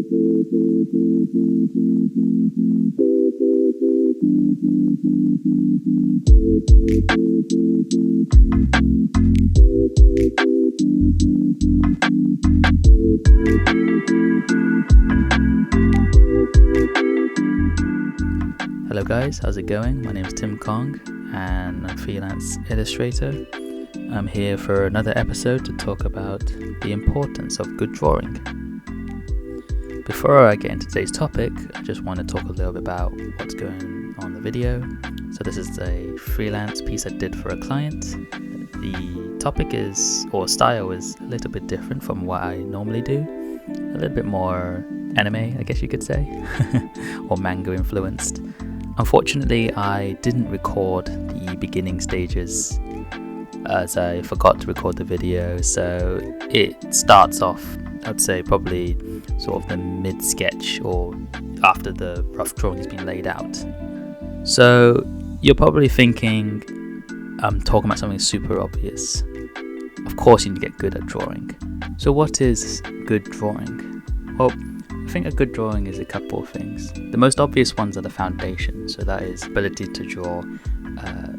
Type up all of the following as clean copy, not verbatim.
Hello guys, how's it going? My name is Tim Kong and I'm a freelance illustrator. I'm here for another episode to talk about the importance of good drawing. Before I get into today's topic, I just want to talk a little bit about what's going on in the video. So this is a freelance piece I did for a client. The topic is, or style is, a little bit different from what I normally do. A little bit more anime, I guess you could say, or manga influenced. Unfortunately, I didn't record the beginning stages as I forgot to record the video, so it starts off, I'd say probably sort of the mid-sketch or after the rough drawing has been laid out. So you're probably thinking I'm talking about something super obvious. Of course you need to get good at drawing. So what is good drawing? Well, I think a good drawing is a couple of things. The most obvious ones are the foundation, so that is ability to draw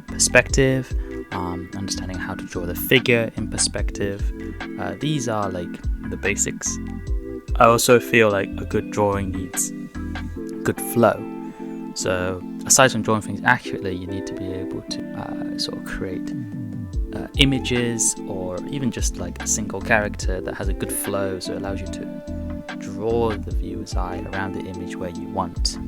perspective, understanding how to draw the figure in perspective. These are like the basics. I also feel like a good drawing needs good flow. So aside from drawing things accurately, you need to be able to sort of create images, or even just like a single character that has a good flow, so it allows you to draw the viewer's eye around the image where you want.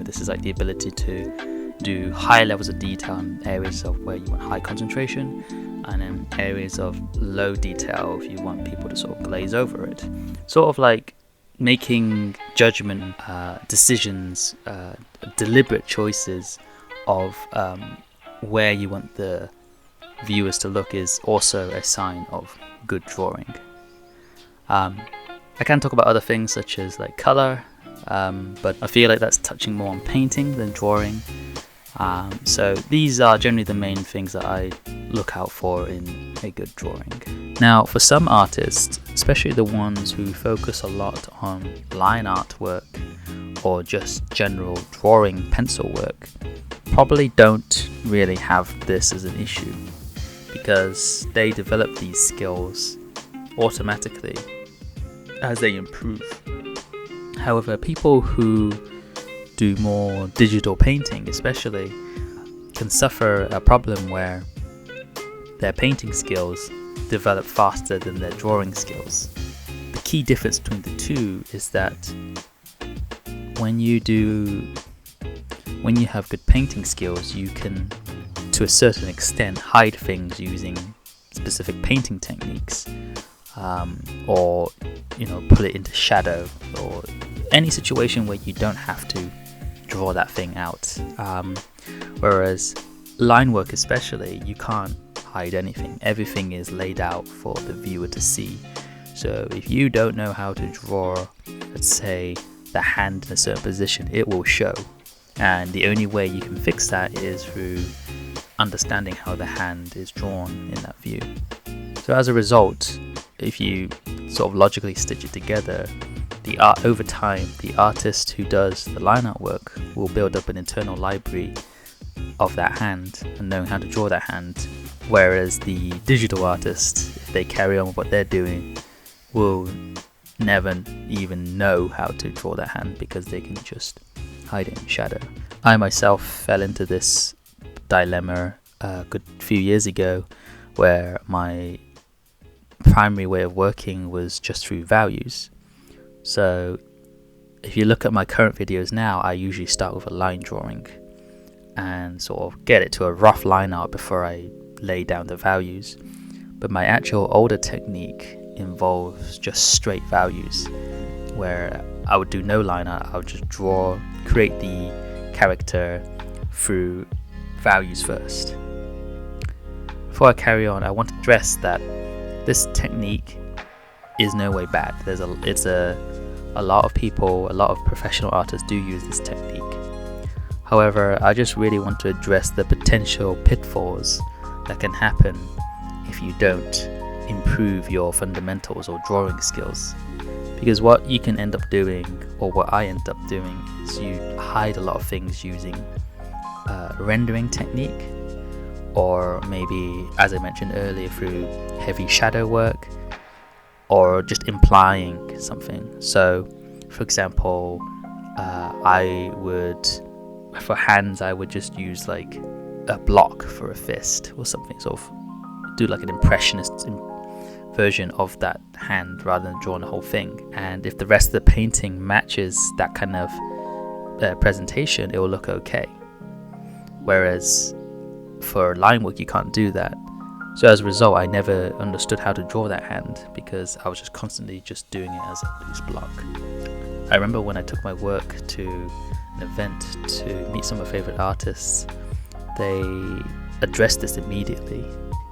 This is like the ability to do high levels of detail in areas of where you want high concentration, and in areas of low detail if you want people to sort of glaze over it. Sort of like making judgment decisions, deliberate choices of where you want the viewers to look is also a sign of good drawing. I can talk about other things such as like color, but I feel like that's touching more on painting than drawing. So these are generally the main things that I look out for in a good drawing. Now, for some artists, especially the ones who focus a lot on line artwork or just general drawing pencil work, probably don't really have this as an issue, because they develop these skills automatically as they improve. However, people who do more digital painting especially can suffer a problem where their painting skills develop faster than their drawing skills. The key difference between the two is that when you have good painting skills, you can, to a certain extent, hide things using specific painting techniques, or put it into shadow, or any situation where you don't have to draw that thing out. Whereas line work especially, you can't hide anything. Everything is laid out for the viewer to see. So if you don't know how to draw, let's say, the hand in a certain position, it will show. And the only way you can fix that is through understanding how the hand is drawn in that view. So as a result, if you sort of logically stitch it together, over time, the artist who does the line art work will build up an internal library of that hand and knowing how to draw that hand, whereas the digital artist, if they carry on with what they're doing, will never even know how to draw that hand because they can just hide it in shadow. I myself fell into this dilemma a good few years ago, where my primary way of working was just through values. So if you look at my current videos now, I usually start with a line drawing and sort of get it to a rough line art before I lay down the values. But my actual older technique involves just straight values, where I would do no line art. I would just create the character through values first. Before I carry on, I want to stress that this technique is no way bad. A lot of people, a lot of professional artists do use this technique. However, I just really want to address the potential pitfalls that can happen if you don't improve your fundamentals or drawing skills, Because what you can end up doing, or what I end up doing, is you hide a lot of things using rendering technique, or maybe, as I mentioned earlier, through heavy shadow work, or just implying something. So for example, for hands I would just use like a block for a fist or something, sort of do like an impressionist version of that hand rather than drawing the whole thing. And if the rest of the painting matches that kind of presentation, it will look okay. Whereas for line work you can't do that. So as a result, I never understood how to draw that hand because I was just constantly just doing it as a loose block. I remember when I took my work to an event to meet some of my favorite artists, they addressed this immediately,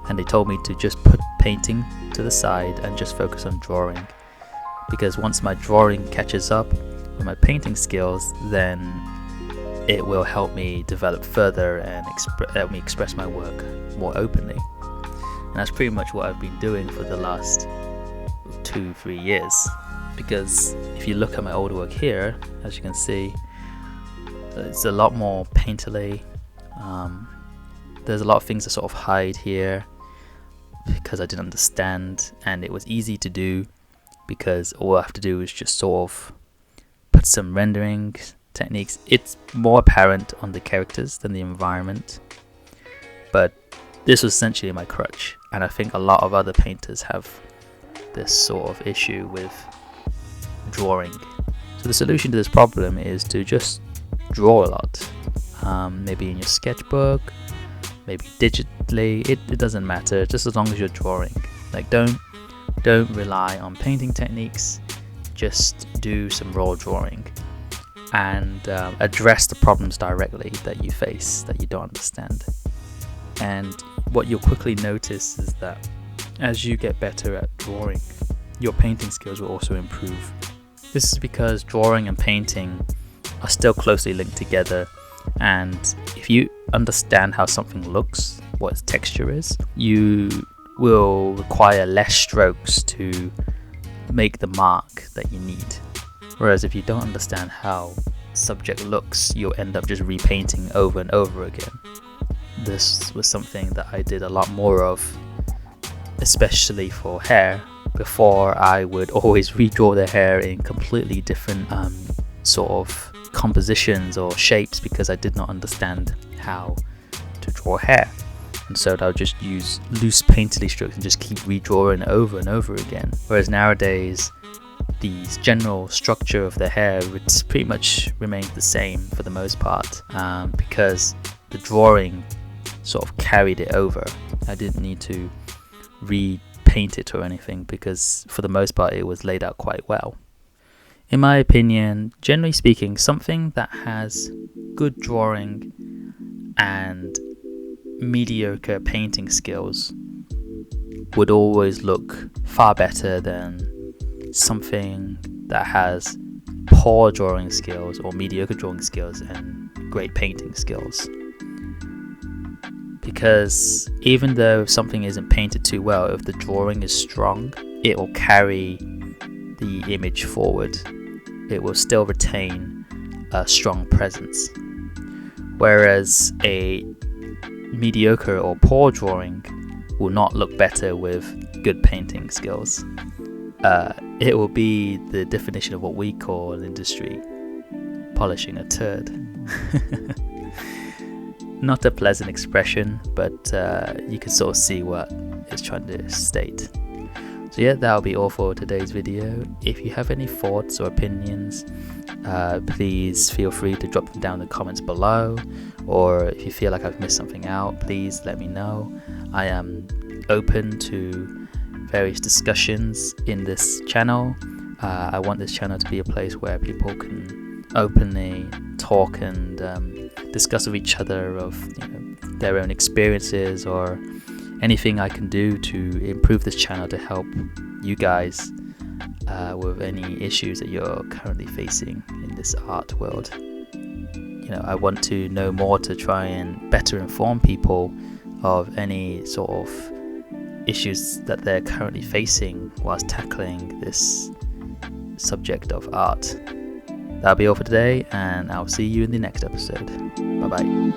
and they told me to just put painting to the side and just focus on drawing, because once my drawing catches up with my painting skills, then it will help me develop further and help me express my work more openly. And that's pretty much what I've been doing for the last 2-3 years. Because if you look at my older work here, as you can see, it's a lot more painterly. There's a lot of things to sort of hide here because I didn't understand, and it was easy to do because all I have to do is just sort of put some rendering techniques. It's more apparent on the characters than the environment, but this was essentially my crutch, and I think a lot of other painters have this sort of issue with drawing. So the solution to this problem is to just draw a lot, maybe in your sketchbook, maybe digitally, it doesn't matter, just as long as you're drawing. Like don't rely on painting techniques, just do some raw drawing and address the problems directly that you face, that you don't understand. And what you'll quickly notice is that as you get better at drawing, your painting skills will also improve. This is because drawing and painting are still closely linked together, and if you understand how something looks, what its texture is, you will require less strokes to make the mark that you need. Whereas if you don't understand how subject looks, you'll end up just repainting over and over again. This was something that I did a lot more of, especially for hair. Before, I would always redraw the hair in completely different sort of compositions or shapes because I did not understand how to draw hair. And so I would just use loose painterly strokes and just keep redrawing over and over again. Whereas nowadays, the general structure of the hair pretty much remains the same for the most part, because the drawing sort of carried it over. I didn't need to repaint it or anything because for the most part it was laid out quite well. In my opinion, generally speaking, something that has good drawing and mediocre painting skills would always look far better than something that has poor drawing skills or mediocre drawing skills and great painting skills. Because even though something isn't painted too well, if the drawing is strong, it will carry the image forward. It will still retain a strong presence. Whereas a mediocre or poor drawing will not look better with good painting skills. It will be the definition of what we call in industry polishing a turd. Not a pleasant expression, but you can sort of see what it's trying to state. So yeah, that'll be all for today's video. If you have any thoughts or opinions, please feel free to drop them down in the comments below, or if you feel like I've missed something out, please let me know. I am open to various discussions in this channel. I want this channel to be a place where people can openly talk and discuss with each other of their own experiences or anything I can do to improve this channel to help you guys with any issues that you're currently facing in this art world. I want to know more to try and better inform people of any sort of issues that they're currently facing whilst tackling this subject of art. That'll be all for today, and I'll see you in the next episode. Bye-bye.